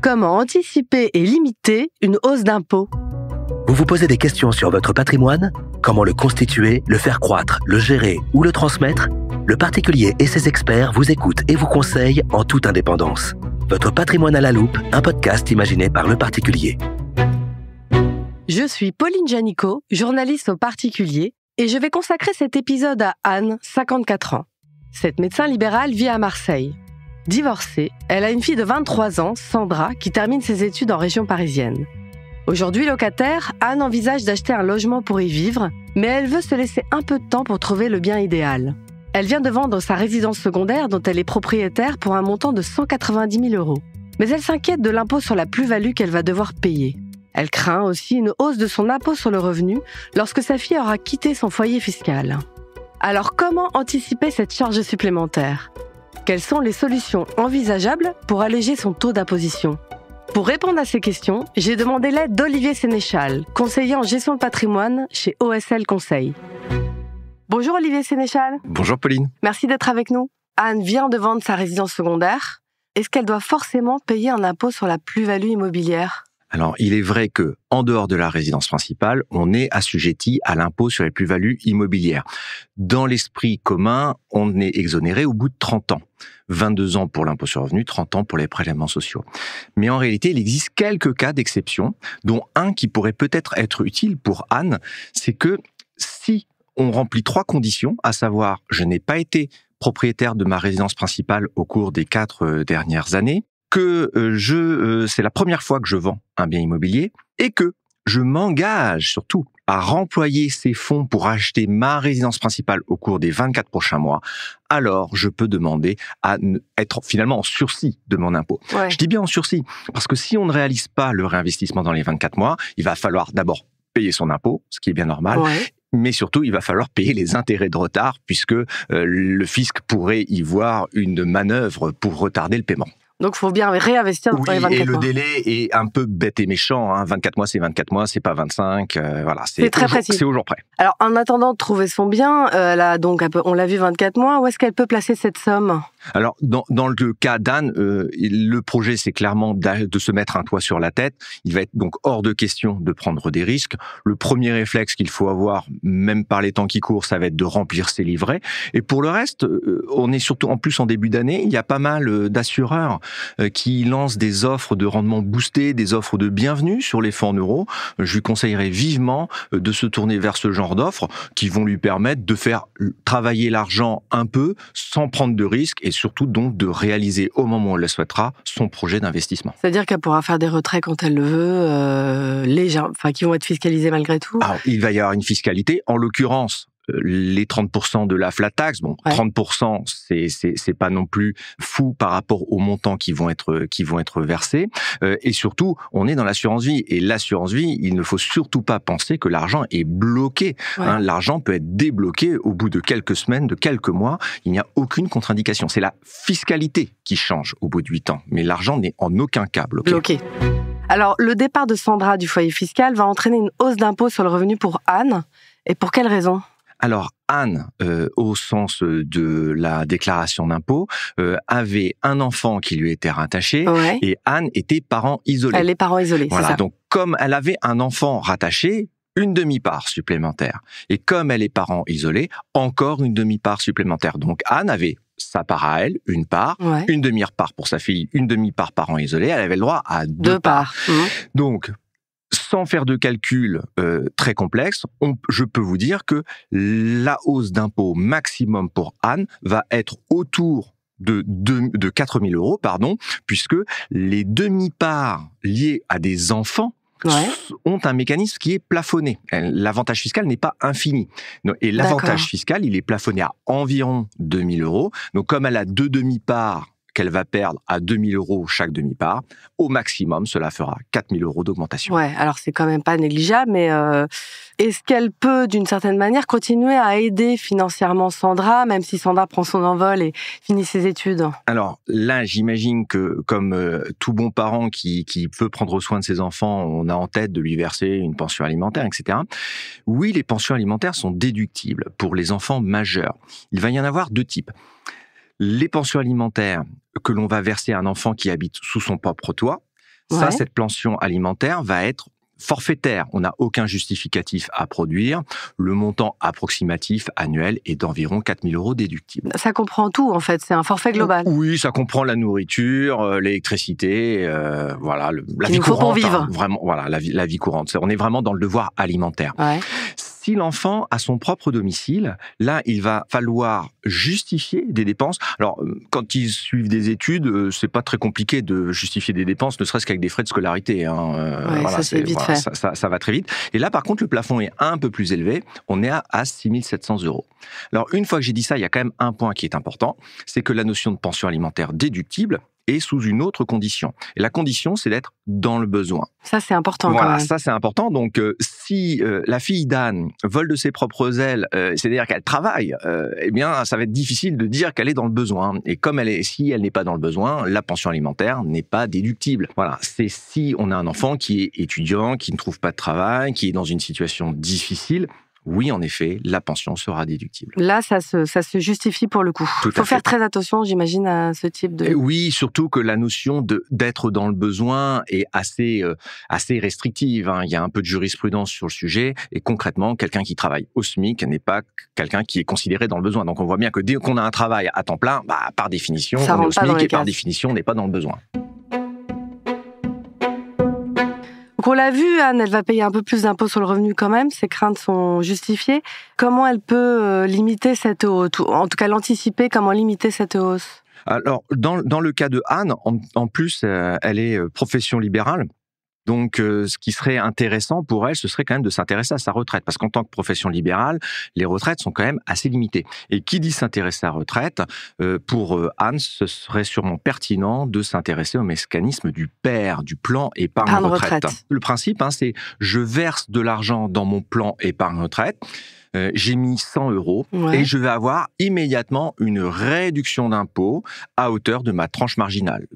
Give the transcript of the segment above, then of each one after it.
Comment anticiper et limiter une hausse d'impôts ? Vous vous posez des questions sur votre patrimoine ? Comment le constituer, le faire croître, le gérer ou le transmettre ? Le particulier et ses experts vous écoutent et vous conseillent en toute indépendance. Votre patrimoine à la loupe, un podcast imaginé par le particulier. Je suis Pauline Janico, journaliste au particulier, et je vais consacrer cet épisode à Anne, 54 ans. Cette médecin libérale vit à Marseille. Divorcée, elle a une fille de 23 ans, Sandra, qui termine ses études en région parisienne. Aujourd'hui locataire, Anne envisage d'acheter un logement pour y vivre, mais elle veut se laisser un peu de temps pour trouver le bien idéal. Elle vient de vendre sa résidence secondaire dont elle est propriétaire pour un montant de 190 000 €. Mais elle s'inquiète de l'impôt sur la plus-value qu'elle va devoir payer. Elle craint aussi une hausse de son impôt sur le revenu lorsque sa fille aura quitté son foyer fiscal. Alors comment anticiper cette charge supplémentaire ? Quelles sont les solutions envisageables pour alléger son taux d'imposition ? Pour répondre à ces questions, j'ai demandé l'aide d'Olivier Sénéchal, conseiller en gestion de patrimoine chez OSL Conseil. Bonjour Olivier Sénéchal. Bonjour Pauline. Merci d'être avec nous. Anne vient de vendre sa résidence secondaire. Est-ce qu'elle doit forcément payer un impôt sur la plus-value immobilière ? Alors, il est vrai que, en dehors de la résidence principale, on est assujetti à l'impôt sur les plus-values immobilières. Dans l'esprit commun, on est exonéré au bout de 30 ans. 22 ans pour l'impôt sur le revenu, 30 ans pour les prélèvements sociaux. Mais en réalité, il existe quelques cas d'exception, dont un qui pourrait peut-être être utile pour Anne, c'est que si on remplit 3 conditions, à savoir, je n'ai pas été propriétaire de ma résidence principale au cours des 4 dernières années, que c'est la première fois que je vends un bien immobilier et que je m'engage surtout à remployer ces fonds pour acheter ma résidence principale au cours des 24 prochains mois, alors je peux demander à être finalement en sursis de mon impôt. Ouais. Je dis bien en sursis, parce que si on ne réalise pas le réinvestissement dans les 24 mois, il va falloir d'abord payer son impôt, ce qui est bien normal, mais surtout, il va falloir payer les intérêts de retard, puisque le fisc pourrait y voir une manœuvre pour retarder le paiement. Donc, il faut bien réinvestir dans les 24 mois. Et le délai est un peu bête et méchant. 24 mois, c'est 24 mois, c'est pas 25. Voilà, c'est très précis. C'est au jour près. Alors, en attendant de trouver son bien, elle a donc, on l'a vu, 24 mois. Où est-ce qu'elle peut placer cette somme ? Alors, dans le cas d'Anne, le projet, c'est clairement de se mettre un toit sur la tête. Il va être donc hors de question de prendre des risques. Le premier réflexe qu'il faut avoir, même par les temps qui courent, ça va être de remplir ses livrets. Et pour le reste, on est surtout en plus en début d'année, il y a pas mal d'assureurs qui lancent des offres de rendement boosté, des offres de bienvenue sur les fonds en euros. Je lui conseillerais vivement de se tourner vers ce genre d'offres qui vont lui permettre de faire travailler l'argent un peu sans prendre de risques et surtout donc de réaliser au moment où elle le souhaitera son projet d'investissement. C'est-à-dire qu'elle pourra faire des retraits quand elle le veut, qui vont être fiscalisés malgré tout. Alors, il va y avoir une fiscalité, en l'occurrence les 30% de la flat tax, 30%, c'est pas non plus fou par rapport aux montants qui vont être versés. Et surtout, on est dans l'assurance vie. Et l'assurance vie, il ne faut surtout pas penser que l'argent est bloqué. Ouais. L'argent peut être débloqué au bout de quelques semaines, de quelques mois. Il n'y a aucune contre-indication. C'est la fiscalité qui change au bout de 8 ans. Mais l'argent n'est en aucun cas bloqué. Alors, le départ de Sandra du foyer fiscal va entraîner une hausse d'impôt sur le revenu pour Anne. Et pour quelle raison ? Alors, Anne, au sens de la déclaration d'impôt, avait un enfant qui lui était rattaché et Anne était parent isolé. Elle est parent isolé, voilà, c'est ça. Donc, comme elle avait un enfant rattaché, une demi-part supplémentaire. Et comme elle est parent isolé, encore une demi-part supplémentaire. Donc, Anne avait sa part à elle, une part, une demi-part pour sa fille, une demi-part parent isolé. Elle avait le droit à 2 parts. Donc, sans faire de calcul très complexe, je peux vous dire que la hausse d'impôt maximum pour Anne va être autour de 4 000 €, puisque les demi-parts liées à des enfants ont un mécanisme qui est plafonné. L'avantage fiscal n'est pas infini. Et l'avantage fiscal, il est plafonné à environ 2 000 €. Donc, comme elle a 2 demi-parts qu'elle va perdre à 2 000 € chaque demi-part, au maximum, cela fera 4 000 € d'augmentation. Ouais, alors c'est quand même pas négligeable, mais est-ce qu'elle peut, d'une certaine manière, continuer à aider financièrement Sandra, même si Sandra prend son envol et finit ses études ? Alors là, j'imagine que, comme tout bon parent qui veut prendre soin de ses enfants, on a en tête de lui verser une pension alimentaire, etc. Oui, les pensions alimentaires sont déductibles pour les enfants majeurs. Il va y en avoir 2 types. Les pensions alimentaires que l'on va verser à un enfant qui habite sous son propre toit, Ça, Ouais. cette pension alimentaire va être forfaitaire. On n'a aucun justificatif à produire. Le montant approximatif annuel est d'environ 4 000 € déductible. Ça comprend tout, en fait. C'est un forfait global. Oui, ça comprend la nourriture, l'électricité, voilà, la Qu'il vie nous faut pour courante. vivre. Vraiment, voilà, la vie courante. On est vraiment dans le devoir alimentaire. Ouais. Si l'enfant a son propre domicile, là, il va falloir justifier des dépenses. Alors, quand ils suivent des études, c'est pas très compliqué de justifier des dépenses, ne serait-ce qu'avec des frais de scolarité. Ouais, ça, c'est vite fait. Ça va très vite. Et là, par contre, le plafond est un peu plus élevé. On est à 6 700 €. Alors, une fois que j'ai dit ça, il y a quand même un point qui est important, c'est que la notion de pension alimentaire déductible est sous une autre condition. Et la condition, c'est d'être dans le besoin. Ça, c'est important quand Voilà, même. ça c'est important. Donc, si la fille d'Anne vole de ses propres ailes, c'est-à-dire qu'elle travaille, eh bien, ça va être difficile de dire qu'elle est dans le besoin. Et comme si elle n'est pas dans le besoin, la pension alimentaire n'est pas déductible. Voilà, c'est si on a un enfant qui est étudiant, qui ne trouve pas de travail, qui est dans une situation difficile. Oui, en effet, la pension sera déductible. Là, ça se justifie pour le coup. Tout Il faut à faire fait. très attention, j'imagine, à ce type de... Et oui, surtout que la notion d'être dans le besoin est assez restrictive. Il y a un peu de jurisprudence sur le sujet. Et concrètement, quelqu'un qui travaille au SMIC n'est pas quelqu'un qui est considéré dans le besoin. Donc on voit bien que dès qu'on a un travail à temps plein, par définition, Ça on est au rentre pas dans SMIC les et par cases. définition, on n'est pas dans le besoin. Donc on l'a vu, Anne, elle va payer un peu plus d'impôts sur le revenu quand même, ses craintes sont justifiées. Comment elle peut limiter cette hausse, en tout cas l'anticiper, comment limiter cette hausse? Alors, dans le cas de Anne, en plus, elle est profession libérale. Donc, ce qui serait intéressant pour elle, ce serait quand même de s'intéresser à sa retraite. Parce qu'en tant que profession libérale, les retraites sont quand même assez limitées. Et qui dit s'intéresser à la retraite, pour Anne, ce serait sûrement pertinent de s'intéresser au mécanisme du PER, du plan épargne Épargne retraite. retraite. Le principe, c'est je verse de l'argent dans mon plan épargne retraite. J'ai mis 100 € Ouais. et je vais avoir immédiatement une réduction d'impôt à hauteur de ma tranche marginale.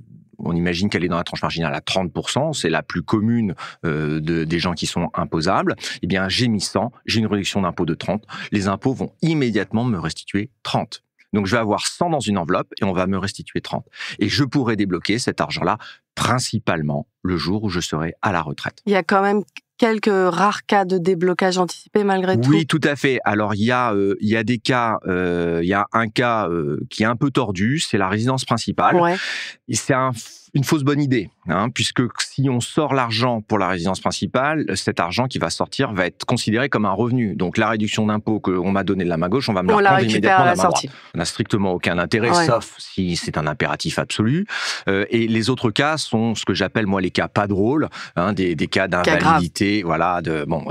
On imagine qu'elle est dans la tranche marginale à 30%, c'est la plus commune des gens qui sont imposables. Eh bien, j'ai mis 100, j'ai une réduction d'impôt de 30. Les impôts vont immédiatement me restituer 30. Donc, je vais avoir 100 dans une enveloppe et on va me restituer 30. Et je pourrai débloquer cet argent-là principalement le jour où je serai à la retraite. Il y a quand même quelques rares cas de déblocage anticipé malgré tout. Oui, tout à fait. Alors, il y a des cas, il y a un cas qui est un peu tordu, c'est la résidence principale. Ouais. Et c'est une fausse bonne idée, puisque si on sort l'argent pour la résidence principale, cet argent qui va sortir va être considéré comme un revenu. Donc, la réduction d'impôt qu'on m'a donnée de la main gauche, on va me la On la reprendre récupère immédiatement à de la la main droite. sortie. Ça n'a strictement aucun intérêt, Ouais. sauf si c'est un impératif absolu. Et les autres cas sont ce que j'appelle, moi, les cas pas drôles, des cas d'invalidité, voilà,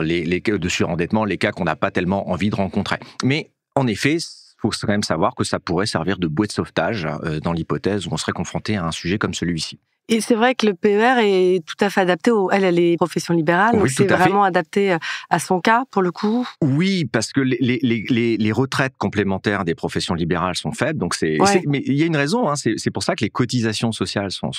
les cas de surendettement, les cas qu'on n'a pas tellement envie de rencontrer. Mais, en effet, il faut quand même savoir que ça pourrait servir de bouée de sauvetage dans l'hypothèse où on serait confronté à un sujet comme celui-ci. Et c'est vrai que le PER est tout à fait adapté elle est profession libérale, Oui, donc c'est tout à fait. vraiment adapté à son cas, pour le coup. Oui, parce que les retraites complémentaires des professions libérales sont faibles, donc Ouais. mais il y a une raison, c'est pour ça que les cotisations sociales sont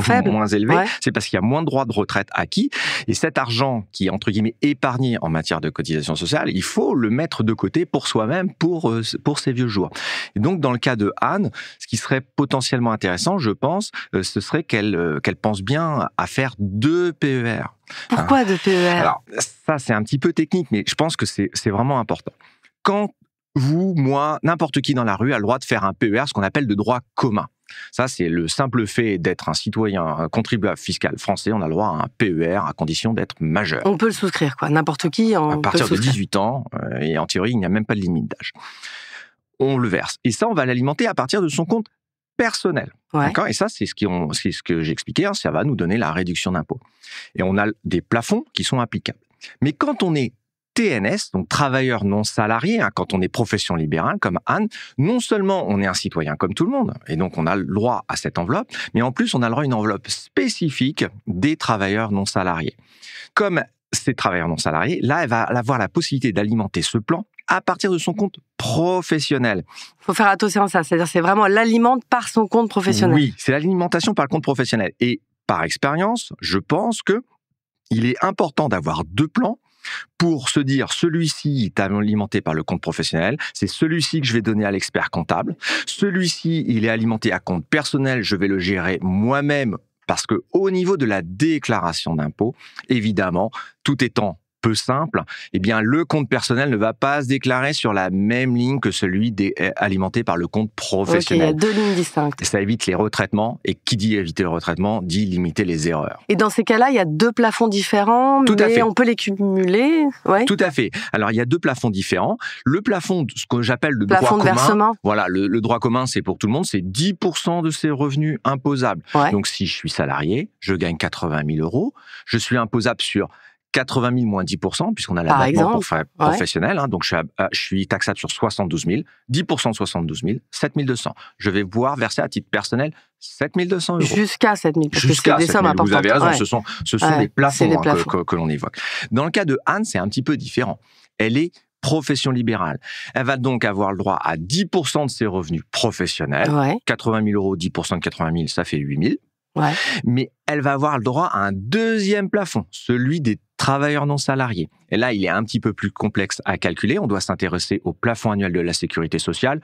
faibles. moins élevées, Ouais. c'est parce qu'il y a moins de droits de retraite acquis, et cet argent qui est entre guillemets épargné en matière de cotisations sociales, il faut le mettre de côté pour soi-même, pour ses vieux jours. Et donc, dans le cas de Anne, ce qui serait potentiellement intéressant, je pense, ce serait qu'elle pense bien à faire 2 PER. Pourquoi de PER? Alors, ça, c'est un petit peu technique, mais je pense que c'est vraiment important. Quand vous, moi, n'importe qui dans la rue a le droit de faire un PER, ce qu'on appelle de droit commun. Ça, c'est le simple fait d'être un citoyen, un contribuable fiscal français, on a le droit à un PER à condition d'être majeur. On peut le souscrire, quoi. N'importe qui, À on peut le partir de souscrire. 18 ans, et en théorie, il n'y a même pas de limite d'âge. On le verse. Et ça, on va l'alimenter à partir de son compte personnel. Ouais. D'accord ? Et ça, c'est ce que j'expliquais, ça va nous donner la réduction d'impôt. Et on a des plafonds qui sont applicables. Mais quand on est TNS, donc travailleur non salarié, quand on est profession libérale comme Anne, non seulement on est un citoyen comme tout le monde, et donc on a le droit à cette enveloppe, mais en plus on a le droit à une enveloppe spécifique des travailleurs non salariés. Comme ces travailleurs non salariés, là, elle va avoir la possibilité d'alimenter ce plan à partir de son compte professionnel. Il faut faire attention à ça, c'est-à-dire c'est vraiment l'alimente par son compte professionnel. Oui, c'est l'alimentation par le compte professionnel. Et par expérience, je pense que il est important d'avoir 2 plans pour se dire, celui-ci est alimenté par le compte professionnel, c'est celui-ci que je vais donner à l'expert comptable, celui-ci, il est alimenté à compte personnel, je vais le gérer moi-même Parce que au niveau de la déclaration d'impôt, évidemment, tout étant peu simple, eh bien, le compte personnel ne va pas se déclarer sur la même ligne que celui alimenté par le compte professionnel. Ok, il y a 2 lignes distinctes. Et ça évite les retraitements, et qui dit éviter le retraitement, dit limiter les erreurs. Et dans ces cas-là, il y a 2 plafonds différents, mais on peut les cumuler. Ouais. Tout à fait. Alors, il y a 2 plafonds différents. Le plafond, ce que j'appelle le plafond droit de commun. Versement. Voilà, le droit commun, c'est pour tout le monde, c'est 10% de ses revenus imposables. Ouais. Donc, si je suis salarié, je gagne 80 000 €, je suis imposable sur 80 000 moins 10%, puisqu'on a l'abattement professionnel. Hein, donc, je suis taxable sur 72 000. 10% de 72 000, 7 200. Je vais pouvoir verser à titre personnel 7 200 €. Jusqu'à 7 000, parce Jusqu'à que c'est des sommes importantes. Vous avez raison, ce sont des plafonds, que l'on évoque. Dans le cas de Anne, c'est un petit peu différent. Elle est profession libérale. Elle va donc avoir le droit à 10% de ses revenus professionnels. Ouais. 80 000 €, 10% de 80 000, ça fait 8 000. Ouais. Mais elle va avoir le droit à un deuxième plafond, celui des travailleurs non salariés. Et là, il est un petit peu plus complexe à calculer. On doit s'intéresser au plafond annuel de la sécurité sociale.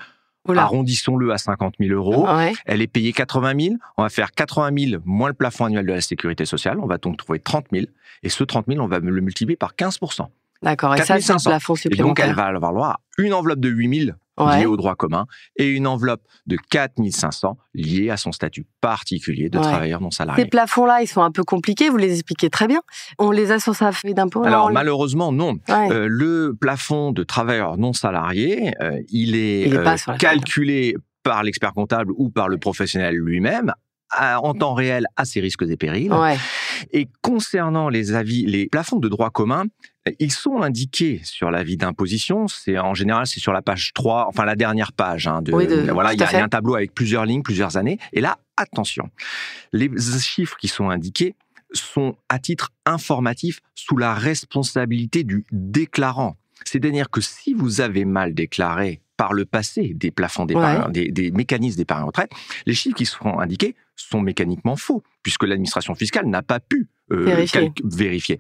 Oula. Arrondissons-le à 50 000 €. Ouais. Elle est payée 80 000. On va faire 80 000 moins le plafond annuel de la sécurité sociale. On va donc trouver 30 000. Et ce 30 000, on va le multiplier par 15%. D'accord. Et ça, c'est le plafond supplémentaire. Et donc, elle va avoir le droit à une enveloppe de 8 000 liée au droit commun et une enveloppe de 4 500 liée à son statut particulier de travailleur non salarié. Ces plafonds-là, ils sont un peu compliqués, vous les expliquez très bien. On les a sur sa feuille d'impôt? Alors, malheureusement, non. Ouais. Le plafond de travailleur non salarié, il est calculé par l'expert comptable ou par le professionnel lui-même en temps réel à ses risques et périls. Ouais. Et concernant les plafonds de droit commun, ils sont indiqués sur l'avis d'imposition. En général, c'est sur la page 3, enfin la dernière page. Voilà, il y a un tableau avec plusieurs lignes, plusieurs années. Et là, attention, les chiffres qui sont indiqués sont à titre informatif sous la responsabilité du déclarant. C'est-à-dire que si vous avez mal déclaré par le passé des plafonds d'épargne, des mécanismes d'épargne retraite, les chiffres qui seront indiqués sont mécaniquement faux, puisque l'administration fiscale n'a pas pu vérifier.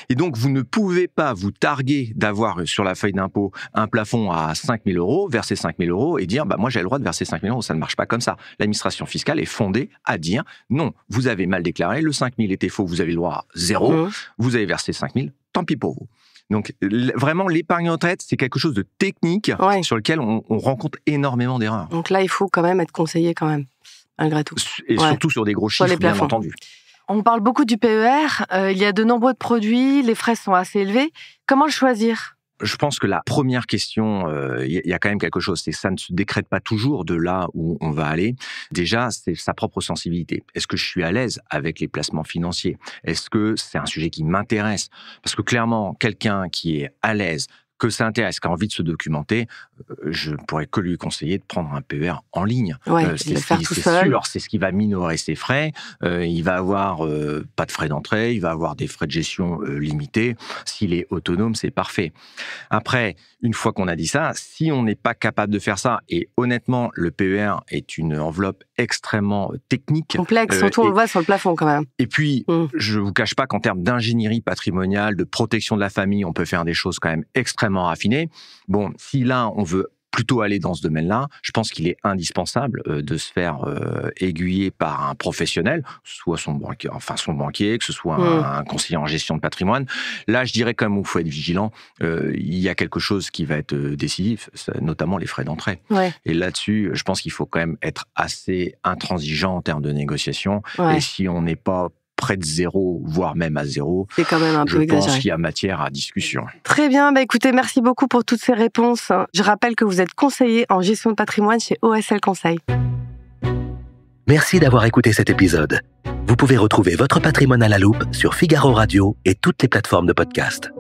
Et donc, vous ne pouvez pas vous targuer d'avoir sur la feuille d'impôt un plafond à 5 000 €, verser 5 000 € et dire « moi, j'ai le droit de verser 5 000 €. Ça ne marche pas comme ça. L'administration fiscale est fondée à dire « non, vous avez mal déclaré, le 5 000 était faux, vous avez le droit à 0, vous avez versé 5 000, tant pis pour vous ». Donc, vraiment, l'épargne retraite, c'est quelque chose de technique sur lequel on rencontre énormément d'erreurs. Donc là, il faut quand même être conseillé quand même, malgré tout. Et surtout sur des gros chiffres, bien entendu. On parle beaucoup du PER, il y a de nombreux produits, les frais sont assez élevés. Comment le choisir ? Je pense que la première question, il y a quand même quelque chose, c'est que ça ne se décrète pas toujours de là où on va aller. Déjà, c'est sa propre sensibilité. Est-ce que je suis à l'aise avec les placements financiers ? Est-ce que c'est un sujet qui m'intéresse ? Parce que clairement, quelqu'un qui est à l'aise, que ça intéresse, qui a envie de se documenter, je ne pourrais que lui conseiller de prendre un PER en ligne. C'est sûr, c'est ce qui va minorer ses frais. Il va avoir pas de frais d'entrée, il va avoir des frais de gestion limités. S'il est autonome, c'est parfait. Après, une fois qu'on a dit ça, si on n'est pas capable de faire ça, et honnêtement, le PER est une enveloppe extrêmement technique. Complexe, surtout on le voit sur le plafond quand même. Et puis, je ne vous cache pas qu'en termes d'ingénierie patrimoniale, de protection de la famille, on peut faire des choses quand même extrêmement raffinées. Bon, si là, on veut plutôt aller dans ce domaine-là, je pense qu'il est indispensable de se faire aiguiller par un professionnel, soit son banquier, que ce soit un conseiller en gestion de patrimoine. Là, je dirais quand même qu'il faut être vigilant. Il y a quelque chose qui va être décisif, notamment les frais d'entrée. Et là-dessus, je pense qu'il faut quand même être assez intransigeant en termes de négociation. Et si on n'est pas près de 0, voire même à 0. C'est quand même un peu exagéré. Je pense qu'il y a matière à discussion. Très bien, écoutez, merci beaucoup pour toutes ces réponses. Je rappelle que vous êtes conseiller en gestion de patrimoine chez OSL Conseil. Merci d'avoir écouté cet épisode. Vous pouvez retrouver votre patrimoine à la loupe sur Figaro Radio et toutes les plateformes de podcast.